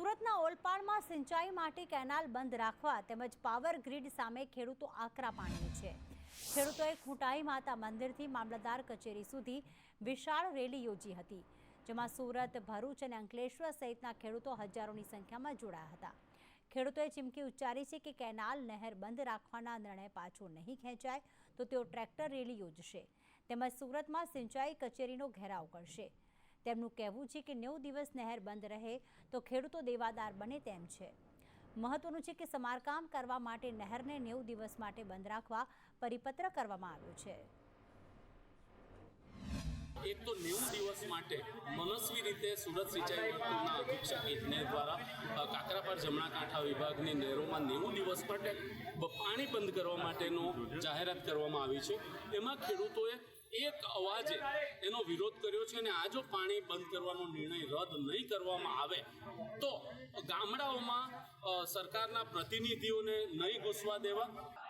સુરતના ઓલપાડમાં સિંચાઈ માટે કેનાલ બંધ રાખવા તેમજ પાવર ગ્રીડ સામે ખેડૂતો આકરા પાણીએ છે। ખેડૂતોએ ખૂંટાઈ માતા મંદિરથી મામલતદાર કચેરી સુધી વિશાળ રેલી યોજી હતી, જેમાં સુરત, ભરૂચ અને અંકલેશ્વર સહિતના ખેડૂતો હજારોની સંખ્યામાં જોડાયા હતા। ખેડૂતોએ ચીમકી ઉચ્ચારી છે કે કેનાલ નહેર બંધ રાખવાના નિર્ણય પાછો નહીં ખેંચાય તો તેઓ ટ્રેક્ટર રેલી યોજશે તેમજ સુરતમાં સિંચાઈ કચેરીનો ઘેરાવ કરશે। તેમનું કહેવું છે કે 90 દિવસ નહેર બંધ રહે તો ખેડૂતો દેવાદાર બને તેમ છે। મહત્વનું છે કે સમારકામ કરવા માટે નહેરને 90 દિવસ માટે બંધ રાખવા પરિપત્ર કરવામાં આવ્યો છે। एक तो 90 दिवस माटे मनस्वी रीते सूरत सिंचाई विभागना अधीक्षक इंजीनियर द्वारा काकरापार जमणा कांठा विभागनी नहेरों में 90 दिवस माटे पाणी बंद करवा माटेनो जाहेरात करवामां आवी छे। एमां खेडूतोए एक अवाजे एनो विरोध कर्यो छे अने आ जो पाणी बंद करवानो निर्णय रद्द नहीं करवामां आवे तो गामडाओमां सरकारना प्रतिनिधिओने नहीं घुसवा देवा।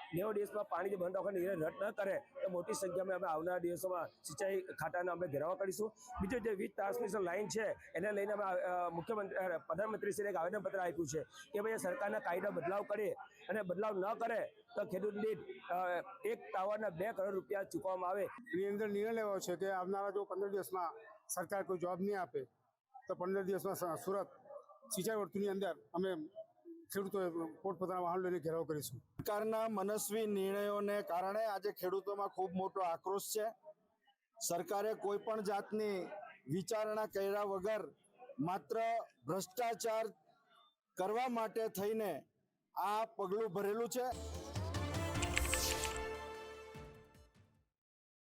90 दिवस में पानी जो बंद निर्णय रद्द न करे तो मोटी संख्या में अमे आवनारा दिवसों में सिंचाई खाताने अमे घेराव करीशुं। बीजो जो 20 ट्रांसमिशन लाइन है एने लईने अमे मुख्यमंत्री प्रधानमंत्रीश्रीए एक आवेदनपत्र आप्युं छे कि भाई सरकारना कायदा बदलाव करे अने बदलाव न करे तो खेडूत दीठ एक टावरना 2 करोड़ रुपया चूकववामां आवे। एनी अंदर निर्णय लेवो छे कि आवनारा जो 15 दिवस में सरकार कोई जवाब नहीं आपे तो 15 दिवस में सूरत सिंचाई वर्तुळनी अंदर अमे ખેડૂતોએ પોતપોતાના વાહન લઈને ઘેરાવ કરીશું। સરકારના મનસ્વી નિર્ણયોને કારણે આજે ખેડૂતોમાં ખૂબ મોટો આક્રોશ છે। સરકારે કોઈ પણ જાતની વિચારણા કર્યા વગર માત્ર ભ્રષ્ટાચાર કરવા માટે થઈને આ પગલું ભરેલું છે।